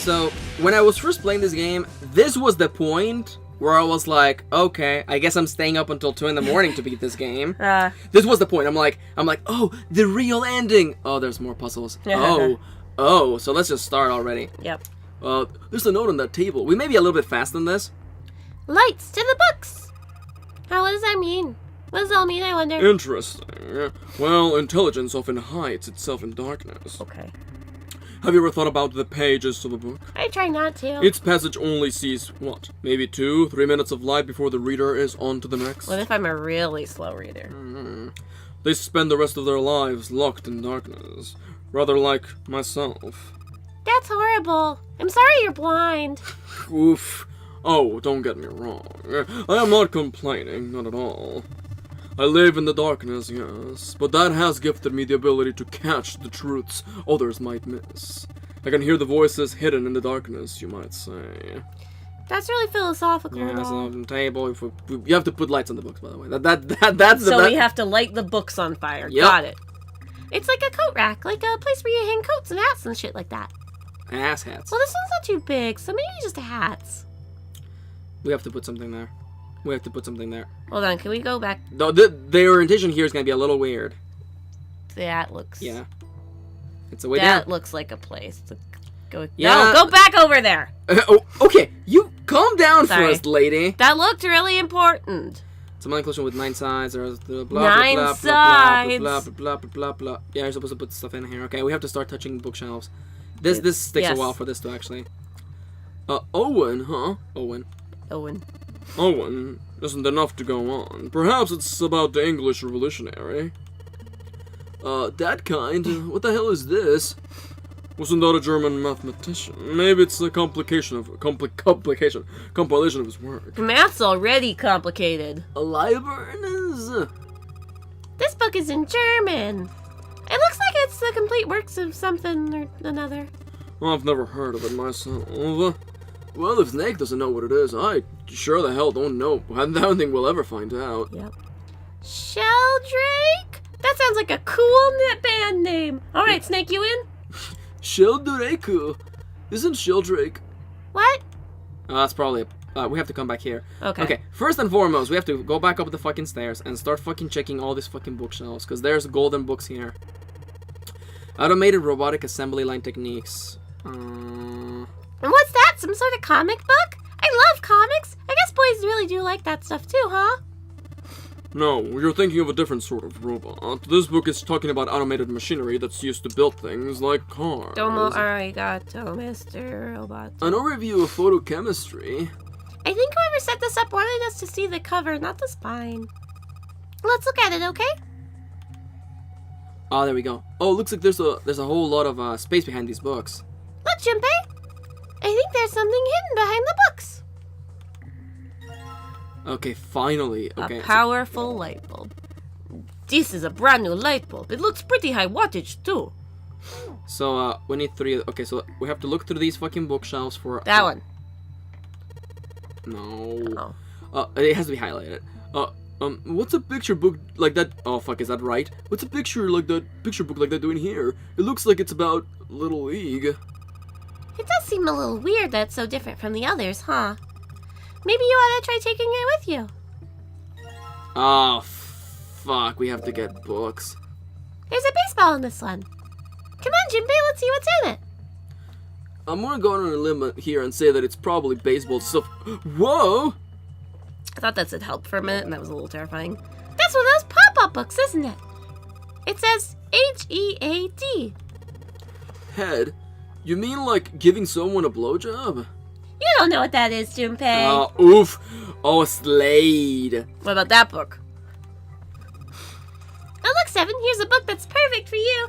So, when I was first playing this game, this was the point where I was like, okay, I guess I'm staying up until 2 in the morning to beat this game. This was the point. I'm like, oh, the real ending. Oh, there's more puzzles. Oh, so let's just start already. Yep. There's a note on that table. We may be a little bit fast than this. Lights to the books. What does that mean? What does it all mean, I wonder? Interesting. Well, intelligence often hides itself in darkness. Okay. Have you ever thought about the pages of a book? I try not to. Its passage only sees, what, maybe 2-3 minutes of light before the reader is on to the next? What if I'm a really slow reader? They spend the rest of their lives locked in darkness, rather like myself. That's horrible. I'm sorry you're blind. Oof. Oh, don't get me wrong. I am not complaining, not at all. I live in the darkness, yes, but that has gifted me the ability to catch the truths others might miss. I can hear the voices hidden in the darkness, you might say. That's really philosophical. Yeah, it's on the table. You have to put lights on the books, by the way. That's so we have to light the books on fire. Yep. Got it. It's like a coat rack, like a place where you hang coats and hats and shit like that. Ass hats. Well, this one's not too big, so maybe just hats. We have to put something there. Hold on, can we go back? No, the orientation here is going to be a little weird. That looks... Yeah. It's a way down. That looks like a place to go... Yeah. No, go back over there! Okay, you calm down Sorry. first, lady. That looked really important. It's a money collection with 9 sides. There's blah, blah, Nine blah, sides. blah, blah, blah, blah, blah, blah. Yeah, you're supposed to put stuff in here. Okay, we have to start touching bookshelves. This takes a while for this to actually... Owen, huh? Owen isn't enough to go on. Perhaps it's about the English Revolutionary. That kind? What the hell is this? Wasn't that a German mathematician? Maybe it's a compilation of his work. Math's already complicated. Librarians? This book is in German. It looks like it's the complete works of something or another. I've never heard of it myself. Well, if Snake doesn't know what it is, I sure the hell don't know. I don't think we'll ever find out. Yep. Sheldrake? That sounds like a cool band name. Alright, Snake, you in? Sheldrake? Isn't Sheldrake? What? That's probably... we have to come back here. Okay. First and foremost, we have to go back up the fucking stairs and start fucking checking all these fucking bookshelves, because there's golden books here. Automated robotic assembly line techniques. And what's that? Some sort of comic book? I love comics. I guess boys really do like that stuff too, huh? No, you're thinking of a different sort of robot. This book is talking about automated machinery that's used to build things like cars. Domo arigato, Mr. Robot. An overview of photochemistry. I think whoever set this up wanted us to see the cover, not the spine. Let's look at it, okay? Oh, there we go. Oh, looks like there's a whole lot of space behind these books. Look, Junpei. I think there's something hidden behind the books. Okay, finally. Okay, a powerful light bulb. This is a brand new light bulb. It looks pretty high wattage, too. So, we need 3... Okay, so we have to look through these fucking bookshelves for... That one. No. It has to be highlighted. What's a picture book like that? Oh, fuck, is that right? What's a picture book like that doing here? It looks like it's about Little League. It does seem a little weird that it's so different from the others, huh? Maybe you ought to try taking it with you. Oh, fuck, we have to get books. There's a baseball in this one. Come on, Junpei, let's see what's in it. I'm gonna go on a limb here and say that it's probably baseball stuff. Whoa! I thought that said help for a minute, and that was a little terrifying. That's one of those pop-up books, isn't it? It says H-E-A-D. Head? You mean like giving someone a blowjob? You don't know what that is, Junpei. Oh, oof. Oh, Slade. What about that book? Oh, look, Seven. Here's a book that's perfect for you.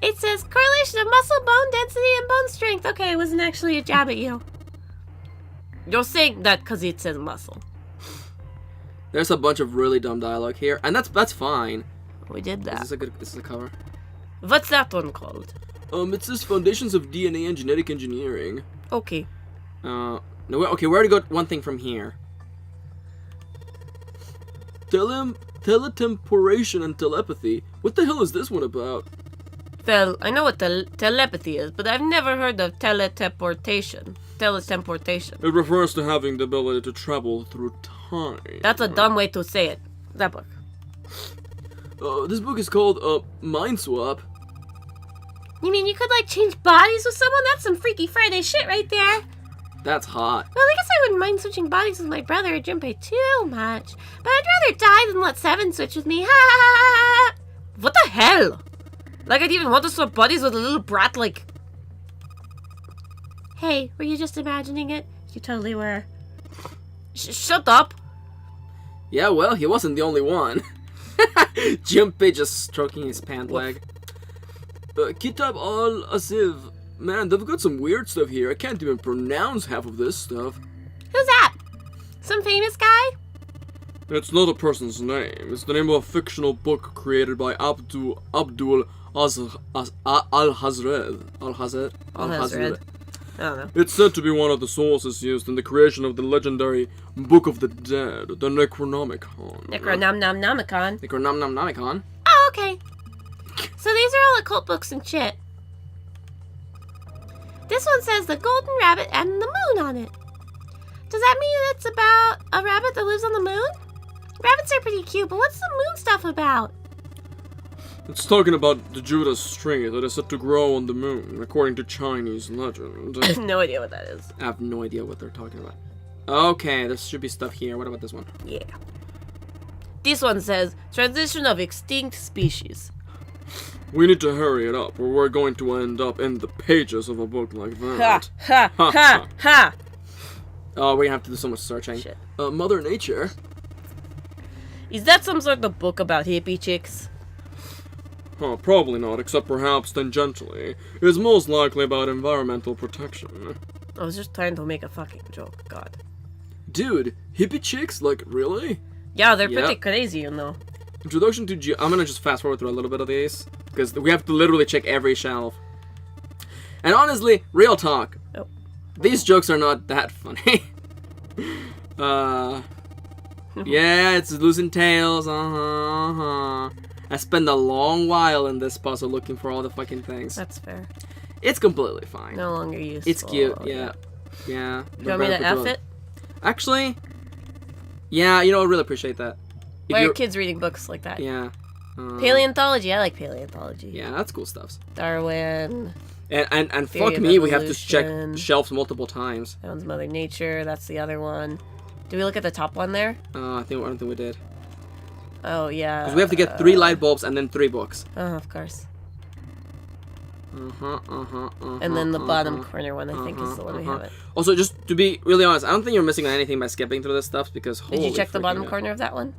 It says correlation of muscle, bone density, and bone strength. Okay, it wasn't actually a jab at you. You're saying that because it says muscle. There's a bunch of really dumb dialogue here, and that's fine. We did that. Is this a cover? What's that one called? It says Foundations of DNA and Genetic Engineering. Okay. No, okay, we already got one thing from here. Teletemporation and telepathy. What the hell is this one about? I know what telepathy is, but I've never heard of teleportation. It refers to having the ability to travel through time. That's a dumb way to say it. That book. This book is called Mind Swap. You mean you could, like, change bodies with someone? That's some Freaky Friday shit right there. That's hot. Well, I guess I wouldn't mind switching bodies with my brother or Junpei too much. But I'd rather die than let Seven switch with me. Ha ha ha ha! What the hell? Like, I'd even want to swap bodies with a little brat, like... Hey, were you just imagining it? You totally were. Shut up! Yeah, well, he wasn't the only one. Junpei just stroking his pant leg. Kitab al-Asiv. Man, they've got some weird stuff here. I can't even pronounce half of this stuff. Who's that? Some famous guy? It's not a person's name. It's the name of a fictional book created by Abdul al-Hazred. I don't know. It's said to be one of the sources used in the creation of the legendary Book of the Dead, the Necronomicon. Necronomicon? Necronomicon? Oh, okay. So these are all occult books and shit. This one says the golden rabbit and the moon on it. Does that mean it's about a rabbit that lives on the moon? Rabbits are pretty cute, but what's the moon stuff about? It's talking about the Judas tree that is said to grow on the moon, according to Chinese legend. I have no idea what that is. I have no idea what they're talking about. Okay, there should be stuff here. What about this one? Yeah. This one says, transition of extinct species. We need to hurry it up, or we're going to end up in the pages of a book like that. Ha! Ha! Ha! Ha! Oh, we're gonna have to do so much searching. Shit. Mother Nature. Is that some sort of book about hippie chicks? Probably not, except perhaps tangentially. It's most likely about environmental protection. I was just trying to make a fucking joke, God. Dude, hippie chicks? Like, really? Yeah, they're pretty crazy, you know. Introduction to I'm gonna just fast forward through a little bit of these, because we have to literally check every shelf. And honestly, real talk, these jokes are not that funny. Yeah, it's Losing Tails, I spend a long while in this puzzle looking for all the fucking things. That's fair. It's completely fine. No longer useful. It's cute, yeah. Yeah. Do you want me to F it? Actually, yeah, you know, I really appreciate that. Why are kids reading books like that? Yeah. Paleontology, I like paleontology. Yeah, that's cool stuff. Darwin. And fuck me, we have to check shelves multiple times. That one's Mother Nature, that's the other one. Did we look at the top one there? I don't think we did. Oh, yeah. Because we have to get 3 light bulbs and then 3 books. Oh, of course. And then the bottom corner one, I think, is the one we haven't. Also, just to be really honest, I don't think you're missing on anything by skipping through this stuff, because Did you check the bottom corner of that one?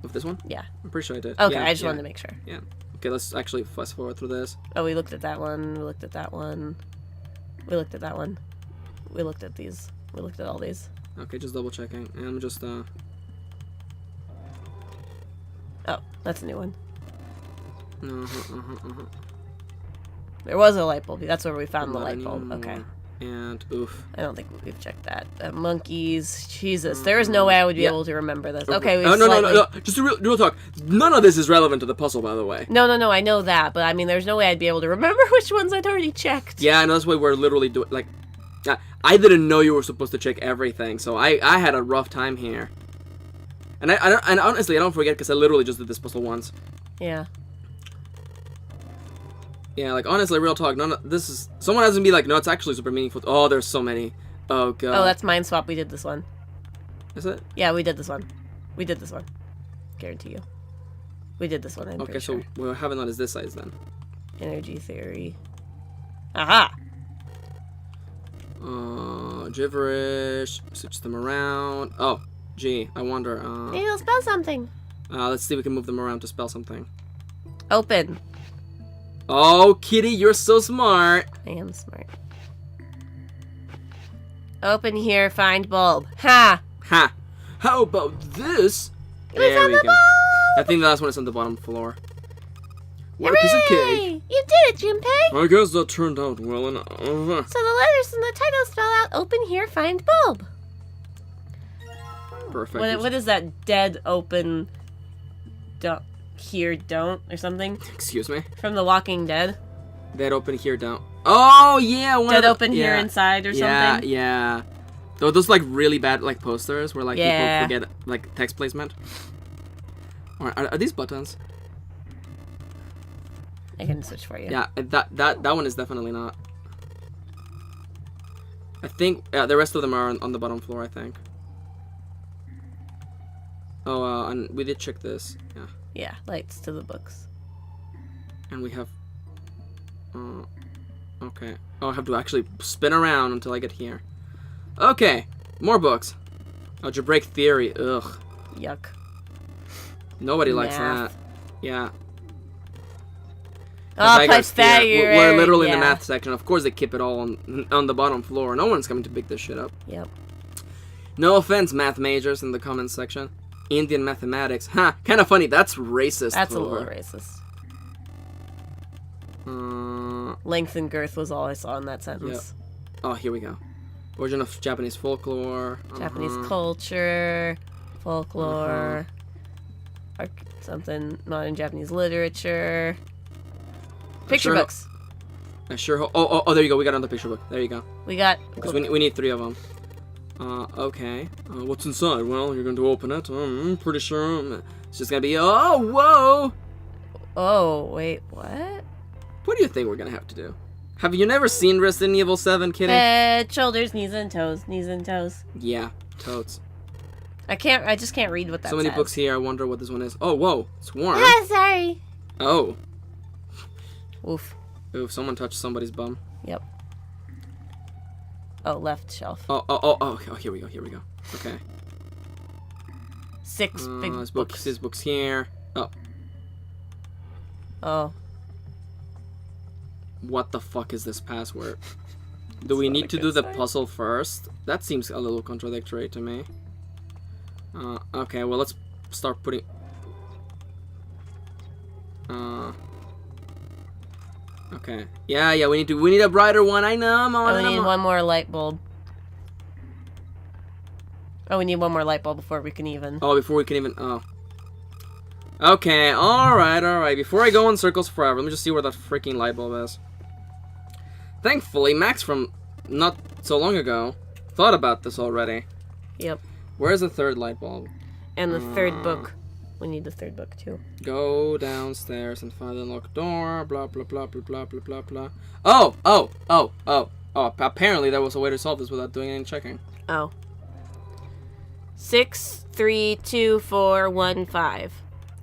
Of this one? Yeah. I'm pretty sure I did. Okay, yeah, I just wanted to make sure. Yeah. Okay, let's actually fast forward through this. Oh, we looked at that one, we looked at that one. We looked at that one. We looked at these. We looked at all these. Okay, just double checking. And I'm just, Oh, that's a new one. There was a light bulb. That's where we found the light bulb. Okay. And oof. I don't think we've checked that. Monkeys. Jesus. There is no way I would be able to remember this. Okay, we no. Just real talk. None of this is relevant to the puzzle, by the way. No, I know that. But I mean, there's no way I'd be able to remember which ones I'd already checked. Yeah, and that's why we're literally doing, like, I didn't know you were supposed to check everything, so I had a rough time here. And and honestly, I don't forget, because I literally just did this puzzle once. Yeah. Yeah, like, honestly, real talk, someone has to be like, no, it's actually super meaningful. Oh, there's so many. Oh, God. Oh, that's Mind Swap. We did this one. Is it? Yeah, we did this one. We did this one. Guarantee you. We did this one, I'm pretty sure. Okay, so we're having on is this size, then. Energy theory. Aha! Gibberish. Switch them around. Oh, gee, I wonder, Maybe they'll spell something. let's see if we can move them around to spell something. Open. Oh, Kitty, you're so smart. I am smart. Open here, find bulb. Ha! Ha! How about this? There we go. I think the last one is on the bottom floor. What a piece of cake. You did it, Junpei! I guess that turned out well enough. So the letters in the title spell out open here, find bulb. Perfect. What is that dead open here don't or something. Excuse me? From The Walking Dead. Dead open, here don't. Oh, yeah. Dead open, here inside or something. Yeah. Those like really bad like posters where like people forget like text placement. Alright, are these buttons? I can switch for you. Yeah, that one is definitely not. I think the rest of them are on the bottom floor, I think. Oh, and we did check this. Yeah. Yeah, lights to the books. And we have... okay. Oh, I have to actually spin around until I get here. Okay, more books. Algebraic theory, ugh. Yuck. Nobody likes that. Yeah. Oh, Pythagoras. We're literally in the math section. Of course they keep it all on the bottom floor. No one's coming to pick this shit up. Yep. No offense, math majors in the comments section. Indian mathematics. Ha! Kind of funny. That's racist. That's a little racist. Length and girth was all I saw in that sentence. Yep. Oh, here we go. Origin of Japanese folklore. Japanese culture. Folklore. Something modern Japanese literature. Picture books. I sure hope. Oh, there you go. We got another picture book. There you go. We got. Because we need 3 of them. Okay. What's inside? Well, you're going to open it. I'm pretty sure it's just going to be. Oh, whoa! Oh, wait, what? What do you think we're going to have to do? Have you never seen Resident Evil 7, Kitty? Head, shoulders, knees and toes. Knees and toes. Yeah, totes. I just can't read what that says. So many books here. I wonder what this one is. Oh, whoa. It's warm. Ah, sorry. Oh. Oof. Oof, someone touched somebody's bum. Yep. Oh, left shelf. Oh, here we go. Okay. 6 big books. There's books here. Oh. Oh. What the fuck is this password? Do we need to do the puzzle first? That seems a little contradictory to me. Okay, well, let's start putting... Okay. Yeah, we need a brighter one. I know, we need one more light bulb. Oh, we need one more light bulb before we can even... Oh, before we can even... Oh. Okay, alright. Before I go in circles forever, let me just see where that freaking light bulb is. Thankfully, Max from not so long ago thought about this already. Yep. Where's the 3rd light bulb? And the 3rd book. We need the 3rd book, too. Go downstairs and find the unlocked door. Blah, blah, blah, blah, blah, blah, blah, blah. Oh, apparently there was a way to solve this without doing any checking. Oh. 6, 3, 2, 4, 1, 5.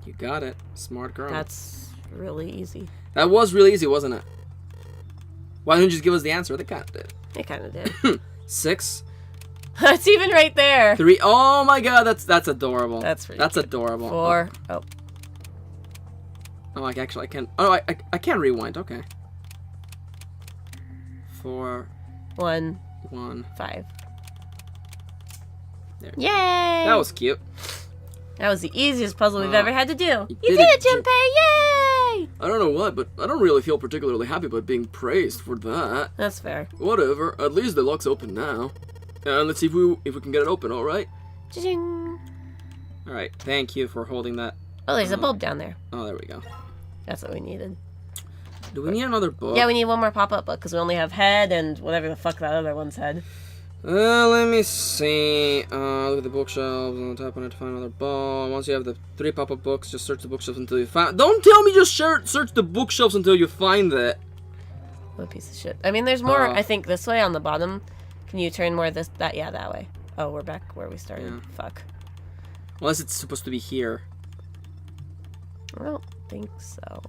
You got it. Smart girl. That's really easy. That was really easy, wasn't it? Why didn't you just give us the answer? They kind of did. They kind of did. 6. That's even right there. 3. Oh my god, that's adorable. That's really That's cute. adorable. 4. Oh. Oh, I can't. Oh, I can't rewind. Okay. 4. 1. 5. There. Yay! That was cute. That was the easiest puzzle we've ever had to do. You did it, it, Junpei! Yay! I don't know why, but I don't really feel particularly happy about being praised for that. That's fair. Whatever. At least the lock's open now. And let's see if we can get it open, alright? Cha-ching! Alright, thank you for holding that. Oh, there's a bulb down there. Oh, there we go. That's what we needed. Do we need another book? Yeah, we need one more pop-up book, because we only have head and whatever the fuck that other one said. Let me see. Look at the bookshelves and tap on it to find another ball. Once you have the 3 pop-up books, just search the bookshelves until you find... Don't tell me just search the bookshelves until you find it. What a piece of shit. I mean, there's more, I think, this way on the bottom. Can you turn more that way. Oh, we're back where we started. Yeah. Fuck. Unless it's supposed to be here. I don't think so.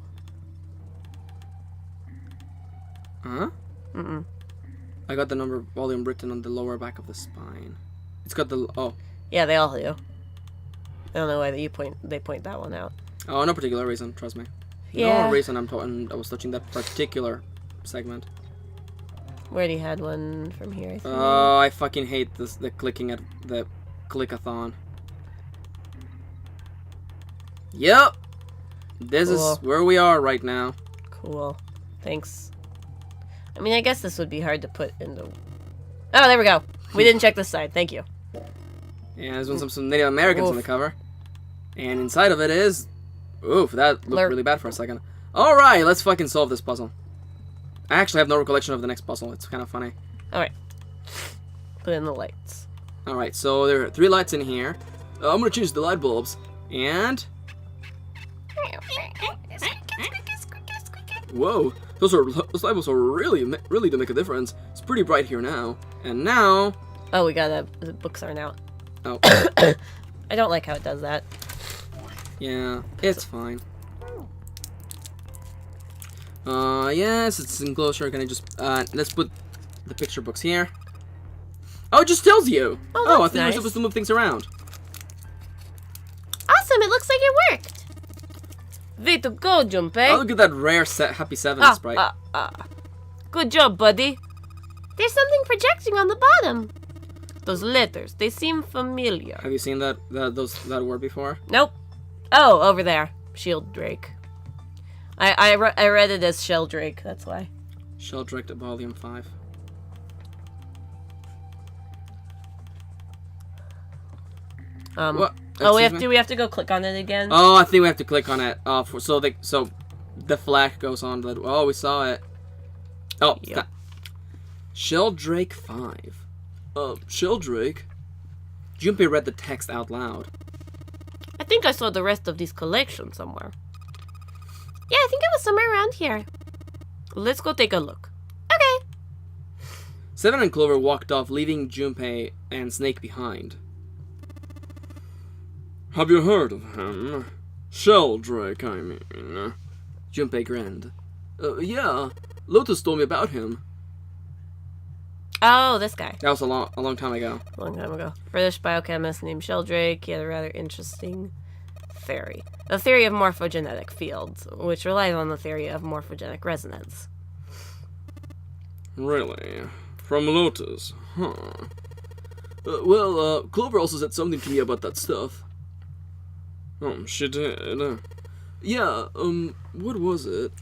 Huh? Mm-mm. I got the number volume written on the lower back of the spine. It's got the... Oh. Yeah, they all do. I don't know why they point that one out. Oh, no particular reason, trust me. Yeah. No reason I was touching that particular segment. We already had one from here, I think. Oh, I fucking hate the clicking at the click-a-thon. Yep! This is where we are right now. Cool. Thanks. I mean, I guess this would be hard to put into... Oh, there we go. We didn't check this side. Thank you. Yeah, there's some Native Americans on the cover. And inside of it is... Oof, that looked really bad for a second. Alright, let's fucking solve this puzzle. I actually have no recollection of the next puzzle. It's kind of funny. Alright. Put in the lights. Alright, so there are 3 lights in here. I'm gonna change the light bulbs. And... Whoa, those light bulbs are really do make a difference. It's pretty bright here now. And now... Oh, we got the books aren't out. Oh. I don't like how it does that. Yeah, it's fine. Yes, it's enclosure. Can I just, let's put the picture books here. Oh, it just tells you! Oh, I think we're supposed to move things around. Awesome, it looks like it worked! Way to go, Junpei! Oh, look at that rare Happy 7 sprite. Good job, buddy. There's something projecting on the bottom. Those letters, they seem familiar. Have you seen that word before? Nope. Oh, over there. Sheldrake. I read it as Sheldrake, that's why. Sheldrake Volume 5. What? Oh, we have to go click on it again. Oh, I think we have to click on it. So the flag goes on. Oh, we saw it. Oh, yep. Sheldrake 5. Sheldrake? Junpei read the text out loud. I think I saw the rest of this collection somewhere. Yeah, I think it was somewhere around here. Let's go take a look. Okay. Seven and Clover walked off, leaving Junpei and Snake behind. Have you heard of him? Sheldrake, I mean. Junpei grinned. Yeah. Lotus told me about him. Oh, this guy. That was a long time ago. A long time ago. British biochemist named Sheldrake. He had a rather interesting theory. The theory of morphogenetic fields, which relies on the theory of morphogenic resonance. Really? From Lotus? Huh. Clover also said something to me about that stuff. Oh, she did. Yeah, what was it?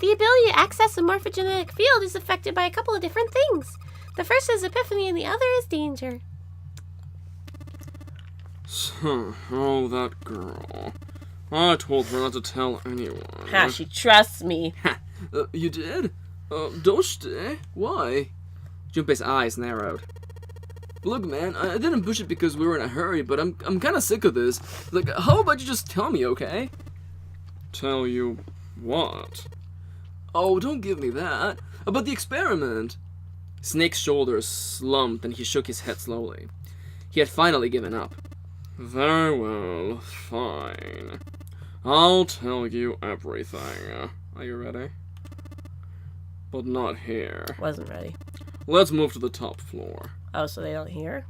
The ability to access a morphogenetic field is affected by a couple of different things. The first is epiphany and the other is danger. Oh, that girl. I told her not to tell anyone. Ha, she trusts me. You did? Doshite? Why? Junpei's eyes narrowed. Look, man, I didn't push it because we were in a hurry, but I'm kind of sick of this. Like, how about you just tell me, okay? Tell you what? Oh, don't give me that. About the experiment. Snake's shoulders slumped and he shook his head slowly. He had finally given up. Very well, fine. I'll tell you everything. Are you ready? But not here. Wasn't ready. Let's move to the top floor. Oh, so they don't hear?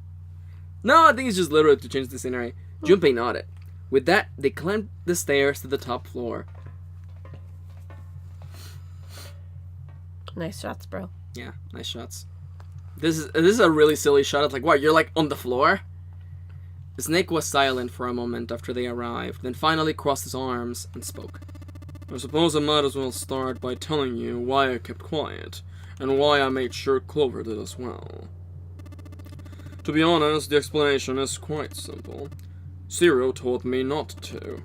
No, I think it's just literally to change the scenery. Junpei nodded. With that, they climbed the stairs to the top floor. Nice shots, bro. Yeah, nice shots. This is a really silly shot. It's like, what, you're like on the floor? The snake was silent for a moment after they arrived, then finally crossed his arms and spoke. I suppose I might as well start by telling you why I kept quiet, and why I made sure Clover did as well. To be honest, the explanation is quite simple. Zero told me not to.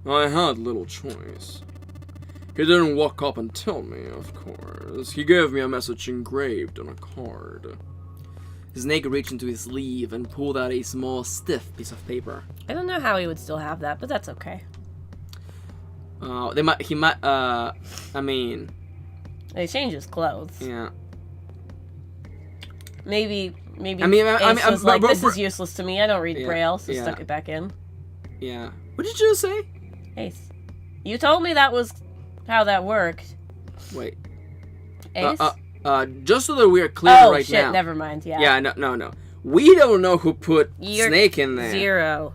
I had little choice. He didn't walk up and tell me, of course. He gave me a message engraved on a card. Snake reached into his sleeve and pulled out a small, stiff piece of paper. I don't know how he would still have that, but that's okay. I mean... They changed his clothes. Yeah. Maybe Ace was like, this is useless to me, I don't read Braille, so stuck it back in. Yeah. What did you just say? Ace. You told me that was how that worked. Wait. Ace? Just so that we're clear right now. Oh, shit, never mind, yeah. Yeah, no. We don't know who put Snake in there. Zero.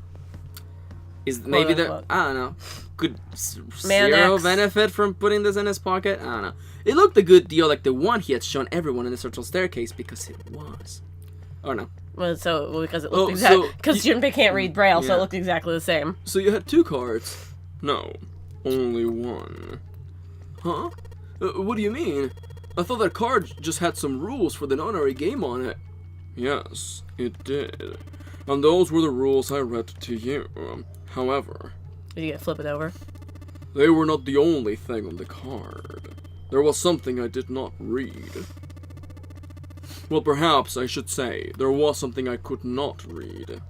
Is maybe the... I don't know. Could Man Zero X. benefit from putting this in his pocket? I don't know. It looked a good deal like the one he had shown everyone in the central staircase because it was. Oh, no. Well, because it looked exactly... Because Junpei can't read Braille, so it looked exactly the same. So you had 2 cards? No. Only 1. Huh? What do you mean? I thought that card just had some rules for the nonary game on it. Yes, it did. And those were the rules I read to you. However... Did you flip it over? They were not the only thing on the card. There was something I did not read. Well, perhaps I should say, there was something I could not read.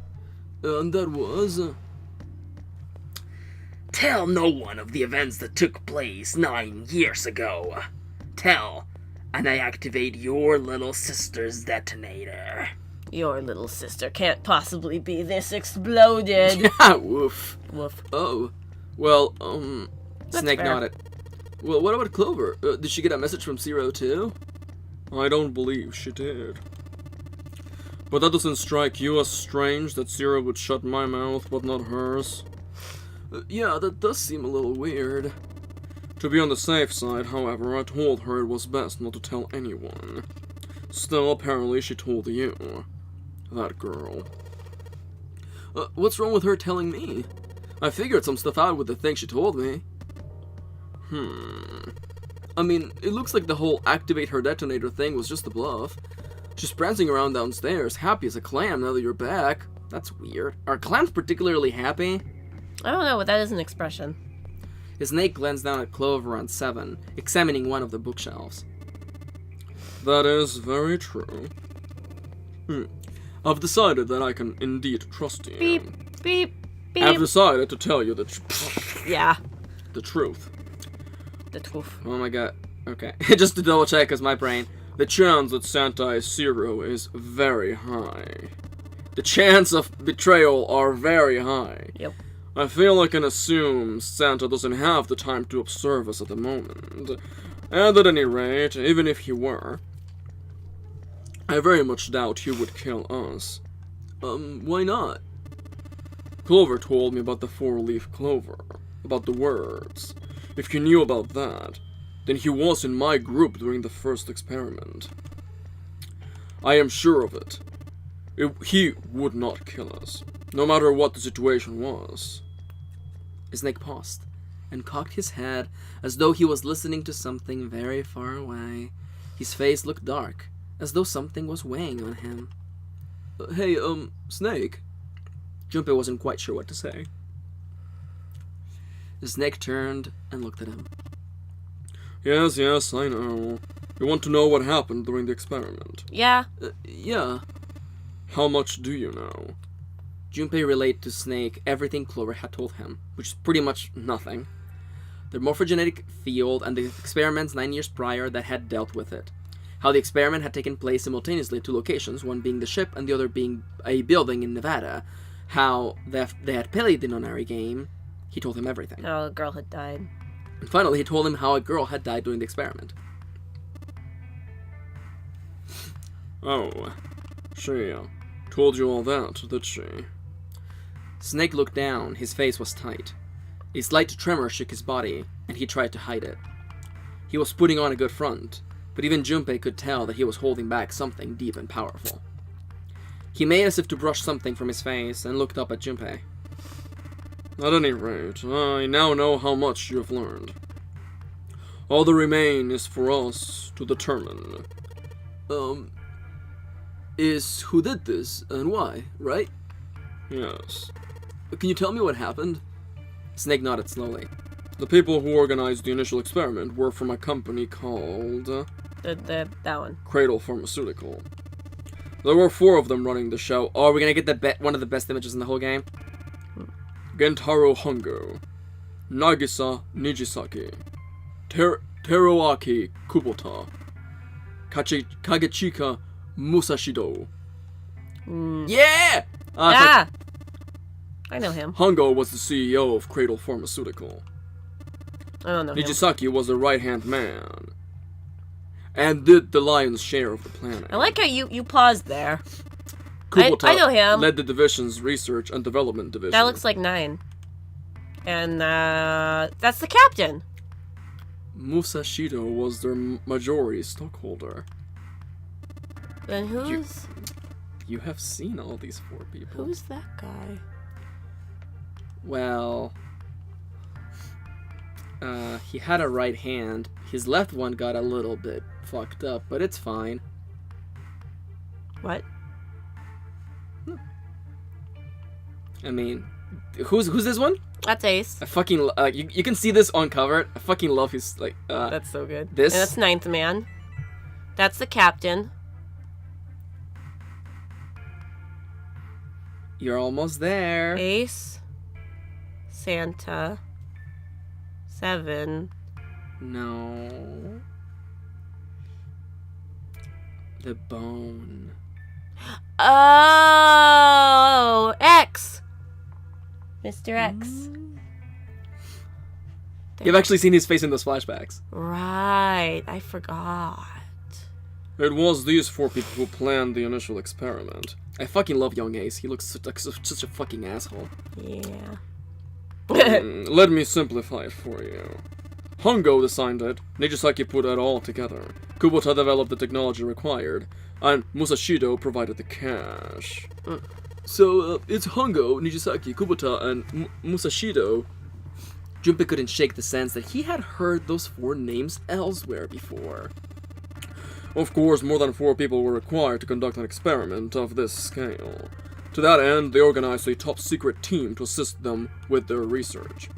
And that was... Tell no one of the events that took place 9 years ago. Tell, and I activate your little sister's detonator. Your little sister can't possibly be this exploded. Woof. Woof. Oh. Well, That's Snake fair. nodded. Well, what about Clover? Did she get a message from Zero too? I don't believe she did. But that doesn't strike you as strange that Zero would shut my mouth but not hers? Yeah, that does seem a little weird. To be on the safe side, however, I told her it was best not to tell anyone. Still, apparently she told you. That girl. What's wrong with her telling me? I figured some stuff out with the thing she told me. I mean, it looks like the whole activate her detonator thing was just a bluff. She's prancing around downstairs, happy as a clam now that you're back. That's weird. Are clams particularly happy? I don't know, but that is an expression. His Snake glanced down at Clover on 7, examining one of the bookshelves. That is very true. I've decided that I can indeed trust you. Beep, beep, beep. I've decided to tell you the Yeah. the truth. The truth. Oh my god. Okay. Just to double check, cause my brain. The chance that Santa is Zero is very high. The chance of betrayal are very high. Yep. I feel I can assume Santa doesn't have the time to observe us at the moment. And at any rate, even if he were, I very much doubt he would kill us. Why not? Clover told me about the 4-leaf clover, about the words. If you knew about that, then he was in my group during the first experiment. I am sure of it. He would not kill us, no matter what the situation was. Snake paused and cocked his head as though he was listening to something very far away. His face looked dark, as though something was weighing on him. Hey, Snake? Junpei wasn't quite sure what to say. Snake turned and looked at him. Yes, I know. You want to know what happened during the experiment? Yeah. Yeah. How much do you know? Junpei relayed to Snake everything Clover had told him, which is pretty much nothing. The morphogenetic field and the experiments 9 years prior that had dealt with it. How the experiment had taken place simultaneously at 2 locations, one being the ship and the other being a building in Nevada. How they had played the Nonary game. He told him everything. Oh, the girl had died. And finally, he told him how a girl had died during the experiment. Oh, she told you all that, did she? Snake looked down. His face was tight. A slight tremor shook his body, and he tried to hide it. He was putting on a good front, but even Junpei could tell that he was holding back something deep and powerful. He made as if to brush something from his face and looked up at Junpei. At any rate, I now know how much you have learned. All that remains is for us to determine. Is who did this and why, right? Yes. Can you tell me what happened? Snake nodded slowly. The people who organized the initial experiment were from a company called... That one. Cradle Pharmaceutical. There were 4 of them running the show. Oh, are we gonna get one of the best images in the whole game? Gentaro Hongo, Nagisa Nijisaki, Teruaki Kubota, Kagechika Musashido. Yeah! I know him. Hongo was the CEO of Cradle Pharmaceutical. I don't know him. Nijisaki was the right-hand man. And did the lion's share of the planet. I like how you paused there. Kubota I know him. led the division's research and development division. That looks like 9. And, that's the captain. Musashido was their majority stockholder. Then who's... You have seen all these 4 people. Who's that guy? Well... he had a right hand. His left one got a little bit fucked up, but it's fine. What? I mean, who's this one? That's Ace. I fucking you can see this on cover. I fucking love his like. That's so good. This. And that's Ninth Man. That's the captain. You're almost there. Ace. Santa. 7. No. The bone. Oh, X. Mr. X. You've actually seen his face in those flashbacks. Right, I forgot. It was these 4 people who planned the initial experiment. I fucking love young Ace. He looks like such a fucking asshole. Yeah. Let me simplify it for you. Hongo designed it, Nijisaki put it all together, Kubota developed the technology required, and Musashido provided the cash. So, it's Hongo, Nijisaki, Kubota, and Musashido. Junpei couldn't shake the sense that he had heard those 4 names elsewhere before. Of course, more than 4 people were required to conduct an experiment of this scale. To that end, they organized a top-secret team to assist them with their research.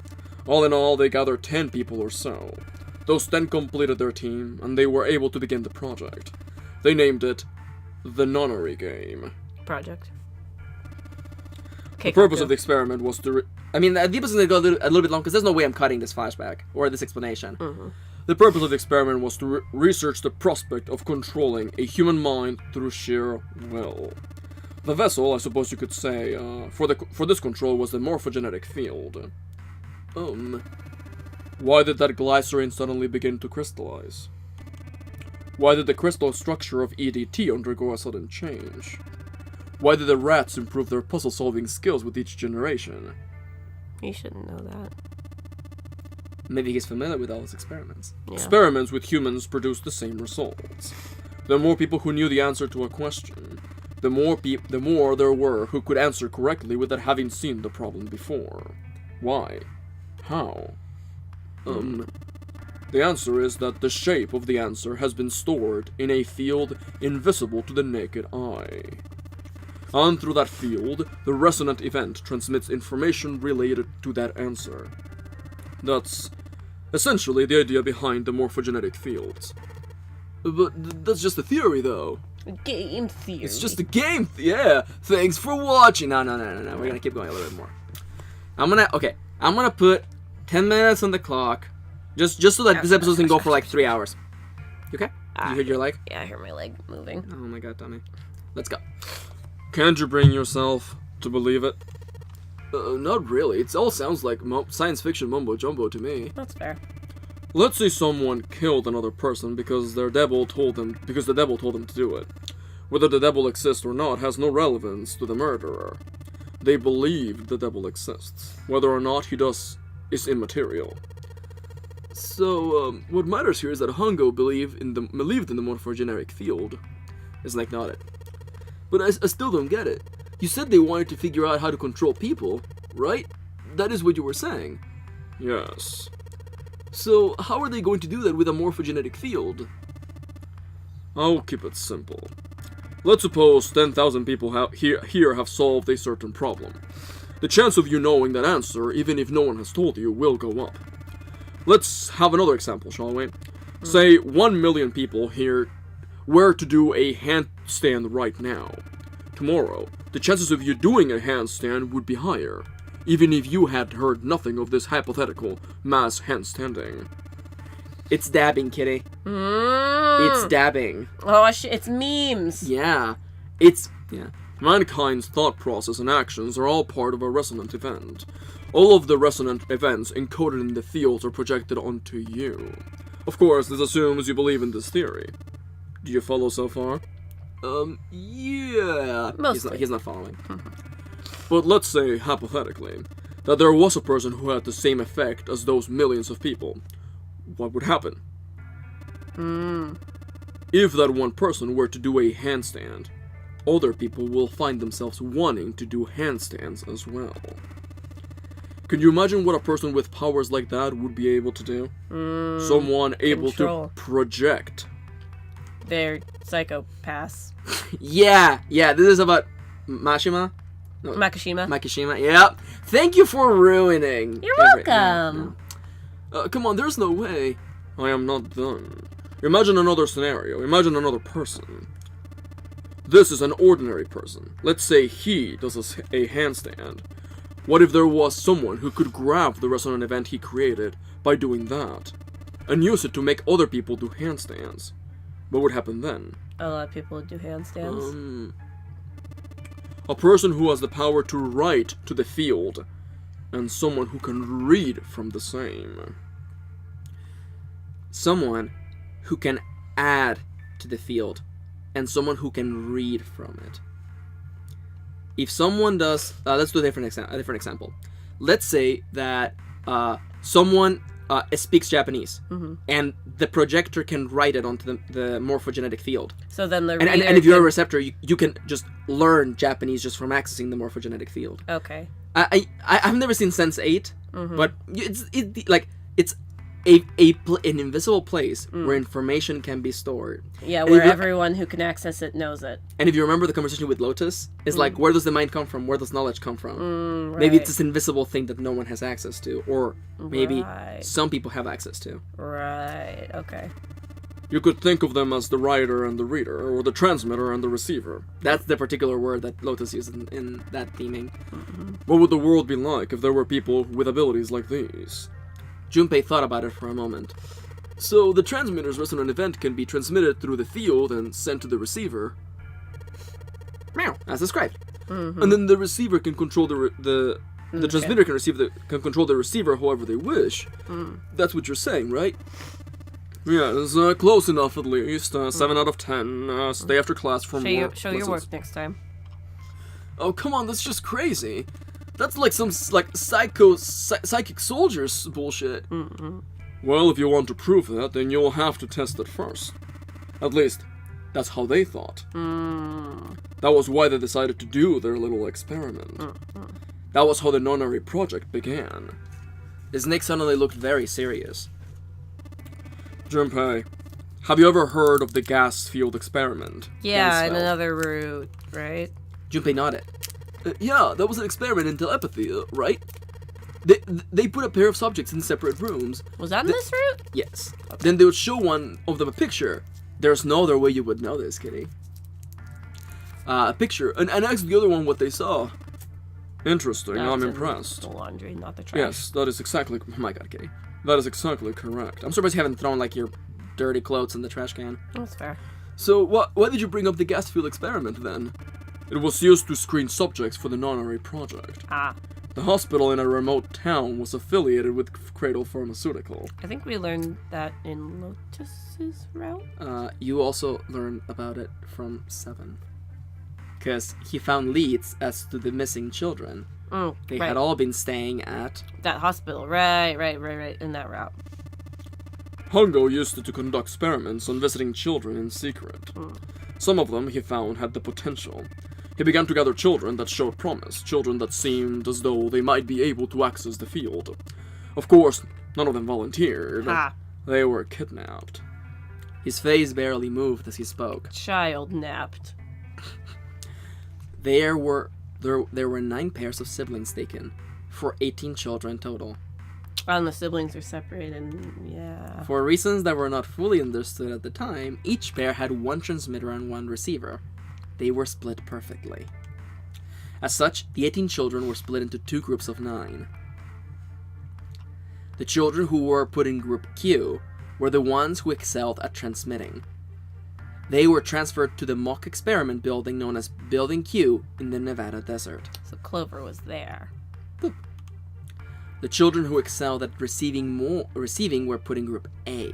All in all, they gathered 10 people or so. Those 10 completed their team, and they were able to begin the project. They named it the Nonary Game. Project. The purpose of the experiment was to... I mean, the episode is going to go a little bit long, because there's no way I'm cutting this flashback, or this explanation. The purpose of the experiment was to research the prospect of controlling a human mind through sheer will. The vessel, I suppose you could say, for this control was the morphogenetic field. Why did that glycerine suddenly begin to crystallize? Why did the crystal structure of EDT undergo a sudden change? Why did the rats improve their puzzle-solving skills with each generation? You shouldn't know that. Maybe he's familiar with all his experiments. Yeah. Experiments with humans produced the same results. The more people who knew the answer to a question, the more there were who could answer correctly without having seen the problem before. Why? How? The answer is that the shape of the answer has been stored in a field invisible to the naked eye. And through that field, the resonant event transmits information related to that answer. That's essentially the idea behind the morphogenetic fields. But that's just a theory, though. Game theory. It's just a game. Yeah. Thanks for watching. No. We're gonna keep going a little bit more. I'm gonna put 10 minutes on the clock, just so that this episode can go for like 3 hours. You okay? You heard your leg? Yeah, I hear my leg moving. Oh my god, Tommy. Let's go. Can't you bring yourself to believe it? Not really. It all sounds like science fiction mumbo jumbo to me. That's fair. Let's say someone killed another person because the devil told them to do it. Whether the devil exists or not has no relevance to the murderer. They believe the devil exists. Whether or not he does is immaterial. So, what matters here is that Hongo believed in the morphogenetic field. It's like nodded. But I still don't get it. You said they wanted to figure out how to control people, right? That is what you were saying. Yes. So, how are they going to do that with a morphogenetic field? I'll keep it simple. Let's suppose 10,000 people here have solved a certain problem. The chance of you knowing that answer, even if no one has told you, will go up. Let's have another example, shall we? Say 1 million people here were to do a handstand right now. Tomorrow, the chances of you doing a handstand would be higher, even if you had heard nothing of this hypothetical mass handstanding. It's dabbing, kitty. It's dabbing. Oh, it's memes. Yeah. Mankind's thought process and actions are all part of a resonant event. All of the resonant events encoded in the fields are projected onto you. Of course, this assumes you believe in this theory. Do you follow so far? Yeah. Mostly. He's not following. But let's say, hypothetically, that there was a person who had the same effect as those millions of people. What would happen? If that one person were to do a handstand, other people will find themselves wanting to do handstands as well. Can you imagine what a person with powers like that would be able to do? Someone able to project. They're psychopaths. Yeah, this is about Mashima. No, Makishima. Makishima, yep. Thank you for ruining. You're welcome. Come on, there's no way. I am not done. Imagine another scenario. Imagine another person. This is an ordinary person. Let's say he does a handstand. What if there was someone who could grab the resonant event he created by doing that, and use it to make other people do handstands? What would happen then? A lot of people would do handstands. A person who has the power to write to the field, and someone who can read from the same. Someone who can add to the field, and someone who can read from it. If someone does, let's do a different example. Let's say that someone speaks Japanese, and the projector can write it onto the morphogenetic field. So then the and if you're a receptor, you can just learn Japanese just from accessing the morphogenetic field. Okay. I've never seen Sense 8, but it's an invisible place where information can be stored. Yeah, where everyone who can access it knows it. And if you remember the conversation with Lotus, it's like, where does the mind come from? Where does knowledge come from? Right. Maybe it's this invisible thing that no one has access to, or maybe some people have access to. Right, okay. You could think of them as the writer and the reader, or the transmitter and the receiver. That's the particular word that Lotus uses in that theming. What would the world be like if there were people with abilities like these? Junpei thought about it for a moment. So the transmitter's resonant event can be transmitted through the field and sent to the receiver. Meow, as described. And then the receiver can control the transmitter can control the receiver however they wish. That's what you're saying, right? Yeah, it's close enough at least. 7 out of 10. Stay after class for more. Show your work next time. Oh, come on, that's just crazy. That's like some psychic soldiers bullshit. Well, if you want to prove that, then you'll have to test it first. At least, that's how they thought. That was why they decided to do their little experiment. That was how the nonary project began. The snake suddenly looked very serious. Junpei, have you ever heard of the gas field experiment? Yeah, in another route, right? Junpei nodded. Yeah, that was an experiment in telepathy, right? They put a pair of subjects in separate rooms. Was that in this route? Yes. Okay. Then they would show one of them a picture. There's no other way you would know this, Kitty. A picture, and ask the other one what they saw. Interesting, I'm impressed. The laundry, not the trash. Yes, that is exactly... Oh my god, Kitty. That is exactly correct. I'm surprised you haven't thrown, like, your dirty clothes in the trash can. That's fair. So, why did you bring up the gas field experiment, then? It was used to screen subjects for the nonary project. The hospital in a remote town was affiliated with Cradle Pharmaceutical. I think we learned that in Lotus's route? You also learned about it from 7. Because he found leads as to the missing children. They had all been staying at... that hospital. Right, in that route. Hongo used to conduct experiments on visiting children in secret. Some of them, he found, had the potential. He began to gather children that showed promise, children that seemed as though they might be able to access the field. Of course, none of them volunteered. They were kidnapped. His face barely moved as he spoke. Child napped. There were 9 pairs of siblings taken, for 18 children total. And the siblings are separated, yeah. For reasons that were not fully understood at the time, each pair had 1 transmitter and 1 receiver. They were split perfectly. As such, the 18 children were split into 2 groups of 9. The children who were put in Group Q were the ones who excelled at transmitting. They were transferred to the mock experiment building known as Building Q in the Nevada desert. So Clover was there. Boop. The children who excelled at receiving were put in Group A.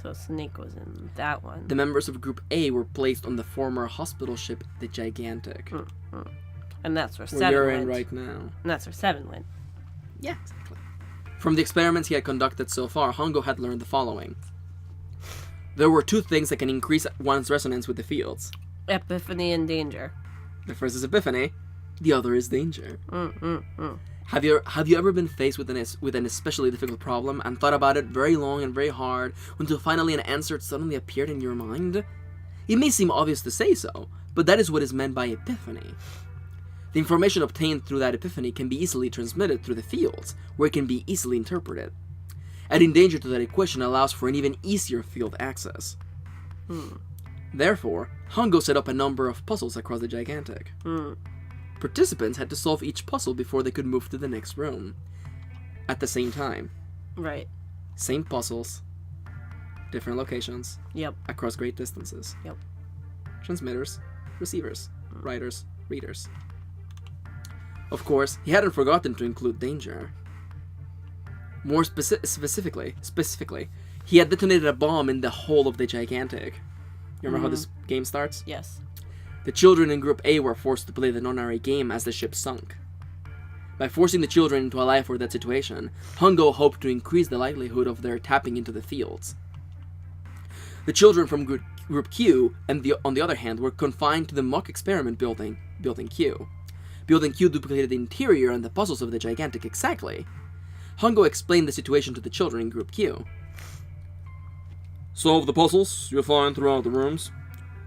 So Snake was in that one. The members of Group A were placed on the former hospital ship, the Gigantic. And that's where 7 went. Where you're in right now. And that's where 7 went. Yeah, exactly. From the experiments he had conducted so far, Hongo had learned the following. There were 2 things that can increase one's resonance with the fields. Epiphany and danger. The first is epiphany, the other is danger. Have you ever been faced with an especially difficult problem and thought about it very long and very hard until finally an answer suddenly appeared in your mind? It may seem obvious to say so, but that is what is meant by epiphany. The information obtained through that epiphany can be easily transmitted through the fields, where it can be easily interpreted. Adding danger to that equation allows for an even easier field access. Therefore, Hongo set up a number of puzzles across the Gigantic. Participants had to solve each puzzle before they could move to the next room. At the same time. Right. Same puzzles. Different locations. Yep. Across great distances. Yep. Transmitters. Receivers. Writers. Readers. Of course, he hadn't forgotten to include danger. More specifically, he had detonated a bomb in the hull of the Gigantic. You remember how this game starts? Yes. The children in Group A were forced to play the nonary game as the ship sunk. By forcing the children into a life or death situation, Hongo hoped to increase the likelihood of their tapping into the fields. The children from Group Q, on the other hand, were confined to the mock experiment building Q. Building Q duplicated the interior and the puzzles of the Gigantic exactly. Hongo explained the situation to the children in Group Q. Solve the puzzles you find throughout the rooms.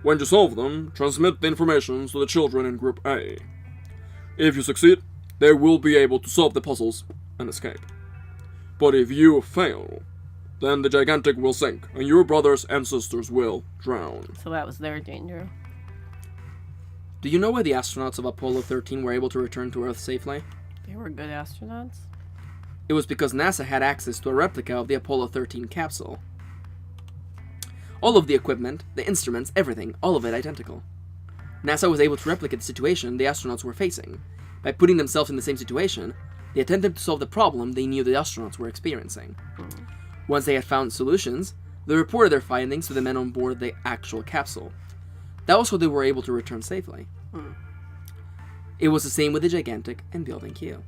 When you solve them, transmit the information to the children in Group A. If you succeed, they will be able to solve the puzzles and escape. But if you fail, then the Gigantic will sink, and your brothers and sisters will drown. So that was their danger. Do you know why the astronauts of Apollo 13 were able to return to Earth safely? They were good astronauts. It was because NASA had access to a replica of the Apollo 13 capsule. All of the equipment, the instruments, everything, all of it identical. NASA was able to replicate the situation the astronauts were facing. By putting themselves in the same situation, they attempted to solve the problem they knew the astronauts were experiencing. Once they had found solutions, they reported their findings to the men on board the actual capsule. That was how they were able to return safely. It was the same with the Gigantic and Building Q.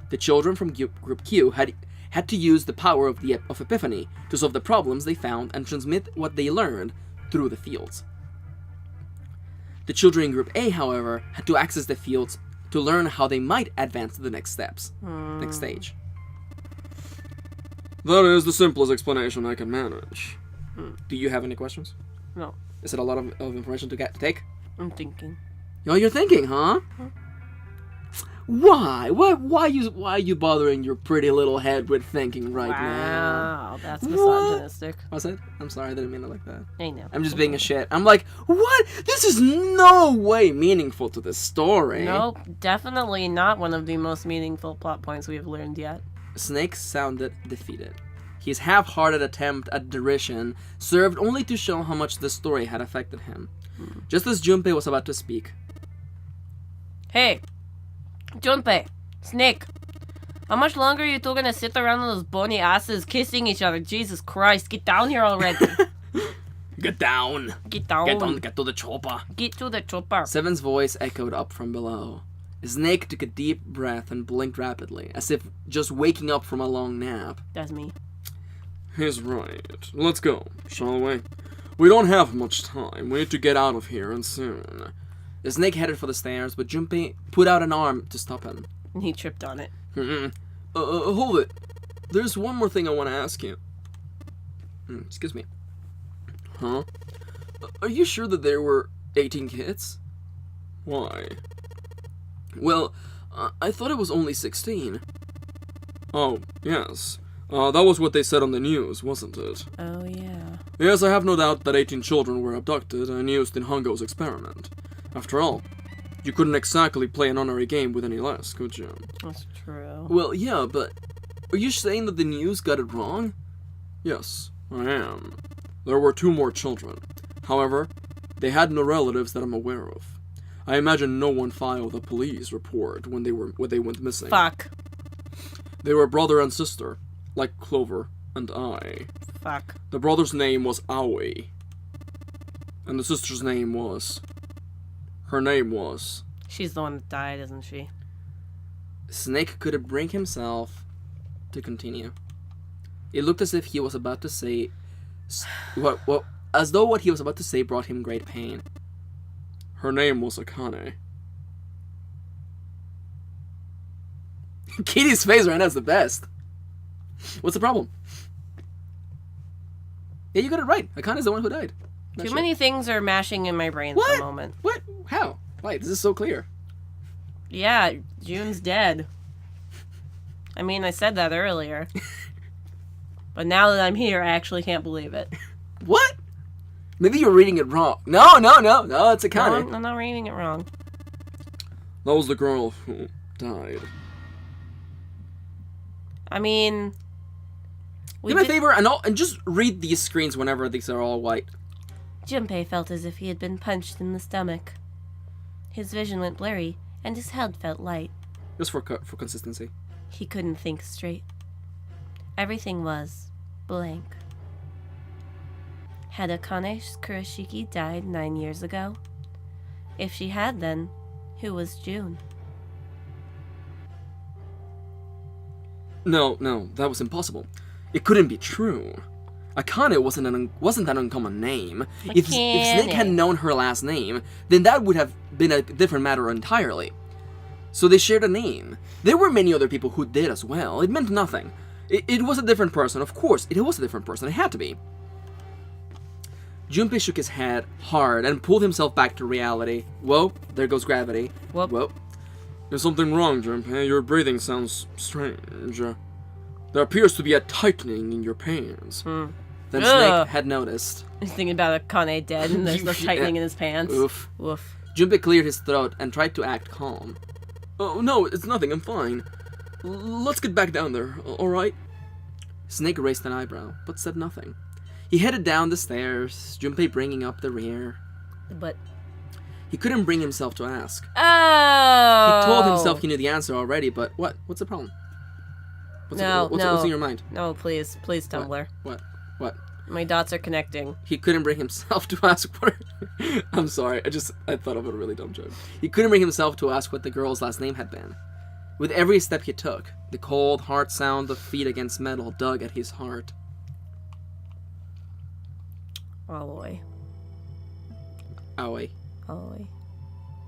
The children from Group Q had to use the power of Epiphany to solve the problems they found and transmit what they learned through the fields. The children in Group A, however, had to access the fields to learn how they might advance to the next stage. That is the simplest explanation I can manage. Do you have any questions? No. Is it a lot of information to take? I'm thinking. Oh, you're thinking, huh? Why? Why are you bothering your pretty little head with thinking right now? Wow, that's misogynistic. What's that? I'm sorry, I didn't mean it like that. I know. I'm just being a shit. I'm like, what? This is no way meaningful to the story. Nope, definitely not one of the most meaningful plot points we have learned yet. Snake sounded defeated. His half-hearted attempt at derision served only to show how much the story had affected him. Just as Junpei was about to speak. Hey, Junpei, Snake, how much longer are you two gonna sit around on those bony asses kissing each other? Jesus Christ, get down here already. Get down. Get down. Get to the chopper. Get to the chopper. Seven's voice echoed up from below. Snake took a deep breath and blinked rapidly, as if just waking up from a long nap. That's me. He's right. Let's go, shall we? We don't have much time. We need to get out of here, and soon. The snake headed for the stairs, but Junpei put out an arm to stop him. And he tripped on it. Hold it. There's one more thing I want to ask you. Excuse me. Huh? Are you sure that there were 18 kids? Why? Well, I thought it was only 16. Oh, yes. That was what they said on the news, wasn't it? Oh, yeah. Yes, I have no doubt that 18 children were abducted and used in Hongo's experiment. After all, you couldn't exactly play an honorary game with any less, could you? That's true. Well, yeah, but are you saying that the news got it wrong? Yes, I am. There were 2 more children. However, they had no relatives that I'm aware of. I imagine no one filed a police report when they went missing. Fuck. They were brother and sister, like Clover and I. Fuck. The brother's name was Aoi. And the sister's name was... Her name was... She's the one that died, isn't she? Snake couldn't bring himself to continue. It looked as if he was about to say... as though what he was about to say brought him great pain. Her name was Akane. Kitty's face right now is the best. What's the problem? Yeah, you got it right. Akane's the one who died. Too many things are mashing in my brain at the moment. What? How? Why? This is so clear. Yeah, June's dead. I mean, I said that earlier. But now that I'm here, I actually can't believe it. What? Maybe you're reading it wrong. No, it's a No, Akane. I'm not reading it wrong. That was the girl who died. I mean... Do me a favor and just read these screens whenever these are all white. Junpei felt as if he had been punched in the stomach. His vision went blurry, and his head felt light. Just for consistency. He couldn't think straight. Everything was blank. Had Akane Kurashiki died 9 years ago? If she had, then who was June? No, that was impossible. It couldn't be true. Akane wasn't an uncommon name. If Snake had known her last name, then that would have been a different matter entirely. So they shared a name. There were many other people who did as well. It meant nothing. It was a different person, of course. It was a different person. It had to be. Junpei shook his head hard and pulled himself back to reality. Whoa, there goes gravity. Whoa. There's something wrong, Junpei. Your breathing sounds strange. There appears to be a tightening in your pants. Then Ugh. Snake had noticed. He's thinking about Akane dead, and there's no tightening in his pants. Oof. Woof. Junpei cleared his throat and tried to act calm. Oh, no, it's nothing. I'm fine. Let's get back down there, alright? Snake raised an eyebrow, but said nothing. He headed down the stairs, Junpei bringing up the rear. But... He couldn't bring himself to ask. Oh! He told himself he knew the answer already, but what? What's the problem? What's in your mind? No, please, Tumblr. What? My dots are connecting. He couldn't bring himself to ask what... I'm sorry, I thought of a really dumb joke. He couldn't bring himself to ask what the girl's last name had been. With every step he took, the cold, hard sound of feet against metal dug at his heart. Aoi. Aoi. Aoi.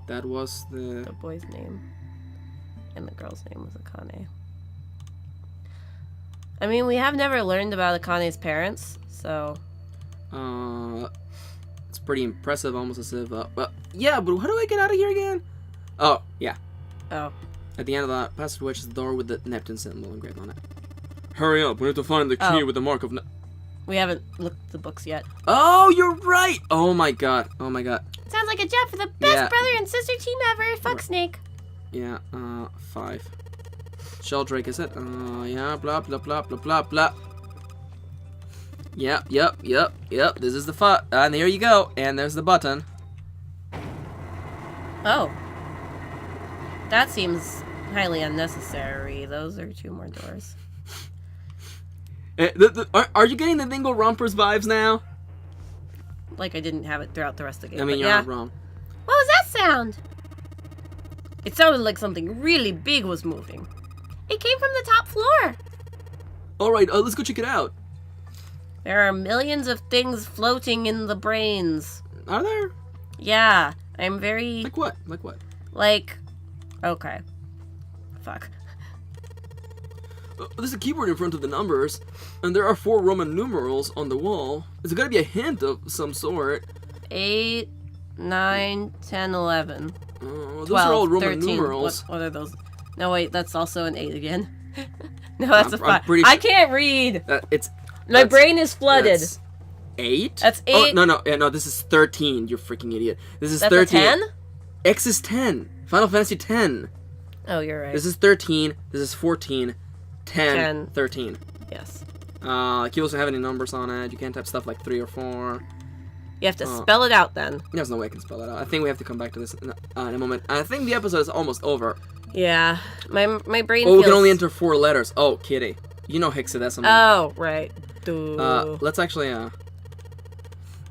That was The the... boy's name. And the girl's name was Akane. I mean, we have never learned about Akane's parents, so... It's pretty impressive, almost as if... yeah, but how do I get out of here again? Oh, yeah. Oh. At the end of the passageway is the door with the Neptune symbol engraved on it. Hurry up, we need to find the key with the mark of... We haven't looked at the books yet. Oh, you're right! Oh my god. Sounds like a job for the best brother and sister team ever. Fuck Snake. Yeah, 5. Sheldrake, is it? Yeah, blah, blah, blah, blah, blah, blah. Yep, this is the and there you go, and there's the button. Oh. That seems highly unnecessary. Those are 2 more doors. Are you getting the Dingle Rompers vibes now? Like I didn't have it throughout the rest of the game. I mean, but you're yeah. not wrong. What was that sound? It sounded like something really big was moving. It came from the top floor. Alright, let's go check it out. There are millions of things floating in the brains. Are there? Yeah, I'm very... Like what? Okay. Fuck. There's a keyboard in front of the numbers, and there are 4 Roman numerals on the wall. There's gotta be a hint of some sort. 8, 9, 10, 11. Those 12, are all Roman 13. numerals. What are those? No, wait, that's also an 8 again. No, that's a 5. I'm pretty I sure- can't read. My That's- brain is flooded. That's 8? That's Oh, 8. no, this is 13, you freaking idiot. This is That's 13. a 10? X is 10. Final Fantasy 10. Oh, you're right. This is 13. This is 14. 10. 13. Yes. Keyboards don't have any numbers on it. You can't type stuff like 3 or 4. You have to spell it out then. There's no way I can spell it out. I think we have to come back to this in a moment. I think the episode is almost over. Yeah. My brain Oh, feels... we can only enter 4 letters. Oh, kitty. You know hexadecimal. Oh, right. Duh. Let's actually,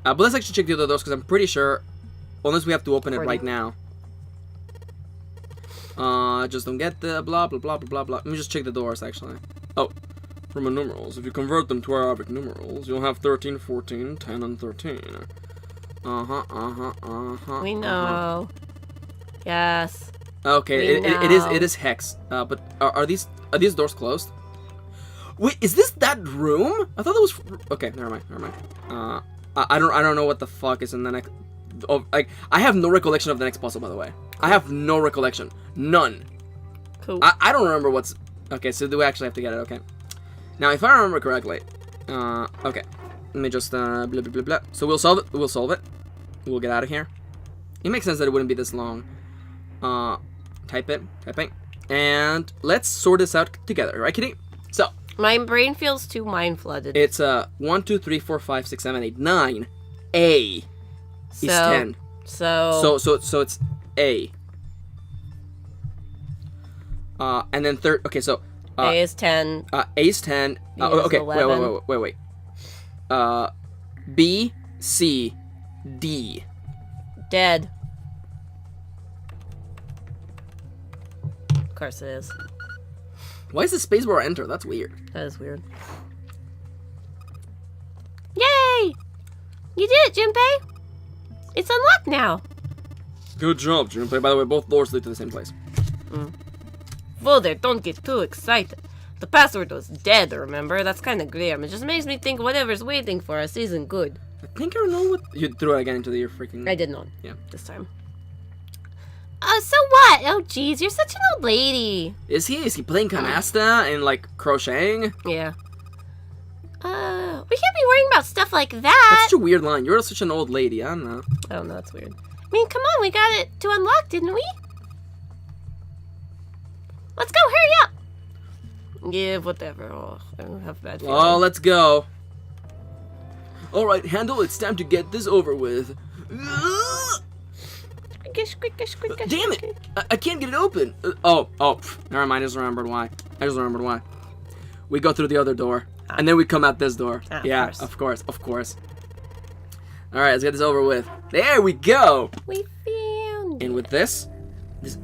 but let's actually check the other doors, because I'm pretty sure, unless we have to open it right now. Just don't get the blah, blah, blah, blah, blah, blah. Let me just check the doors, actually. Oh. Roman numerals. If you convert them to Arabic numerals, you'll have 13, 14, 10, and 13. We know. Yes. Okay, We it is hex. But are these doors closed? Wait, is this that room? I thought that was... Okay, never mind. I don't know what the fuck is in the next... Oh, I have no recollection of the next puzzle, by the way. I have no recollection. None. Cool. I don't remember what's... Okay, so do we actually have to get it? Okay. Now, if I remember correctly... okay. Let me just... blah, blah, blah, blah. So we'll solve it. We'll solve it. We'll get out of here. It makes sense that it wouldn't be this long. Typing. And let's sort this out together, right, Kitty? So... My brain feels too mind-flooded. It's 1, 2, 3, 4, 5, 6, 7, 8, 9. A is 10. So it's A. And then third. Okay, so A is 10. A is 10. B is Okay, 11. wait. B, C, D. Dead. Of course it is. Why is the spacebar enter? That's weird. That is weird. Yay! You did it, Junpei! It's unlocked now. Good job, Junpei. By the way, both doors lead to the same place. Whoa there, don't get too excited. The password was dead, remember? That's kind of grim. It just makes me think whatever's waiting for us isn't good. I think I know what... You threw it again into your freaking... I did not. Yeah. This time. So what? Oh, jeez, you're such an old lady. Is he? Is he playing canasta and, like, crocheting? Yeah. We can't be worrying about stuff like That's that. such a weird line. You're such an old lady. I don't know. I don't know, that's weird. I mean, come on, we got it to unlock, didn't we? Let's go, hurry up! Yeah, whatever. Oh, I don't have a bad feeling. Oh, let's go. Alright, Handle, it's time to get this over with. Quick. Damn it! I can't get it open. Never mind. I just remembered why. We go through the other door, and then we come out this door. Yeah, of course. Alright, let's get this over with. There we go! We found And it. with this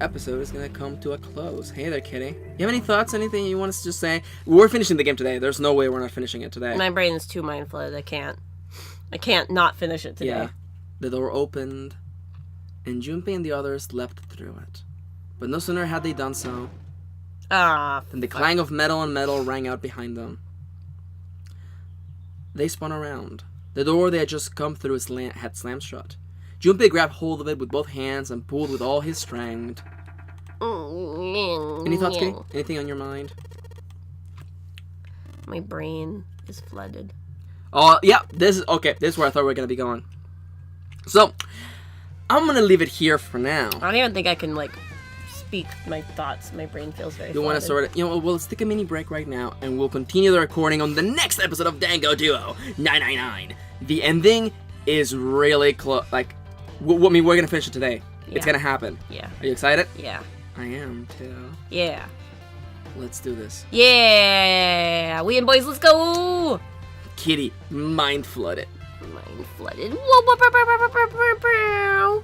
episode is gonna come to a close. Hey there, Kitty. You have any thoughts, anything you want us to just say? We're finishing the game today. There's no way we're not finishing it today. My brain is too mind-flooded. I can't not finish it today. Yeah. The door opened, and Junpei and the others leapt through it. But no sooner had they done so, than the clang of metal on metal rang out behind them. They spun around. The door they had just come through had slammed shut. Junpei grabbed hold of it with both hands and pulled with all his strength. Any thoughts, Kitty? Anything on your mind? My brain is flooded. Oh, yeah, this is where I thought we were going to be going. So, I'm going to leave it here for now. I don't even think I can, like, speak my thoughts. My brain feels very You want to sort of, well, let's take a mini break right now, and we'll continue the recording on the next episode of Dango Duo 999. The ending is really close. Like, we're going to finish it today. Yeah. It's going to happen. Yeah. Are you excited? Yeah. I am, too. Yeah. Let's do this. Yeah. We and boys, let's go. Kitty, mind flooded. Mind flooded. Whoa, whoa, bow, bow, bow, bow, bow, bow, bow.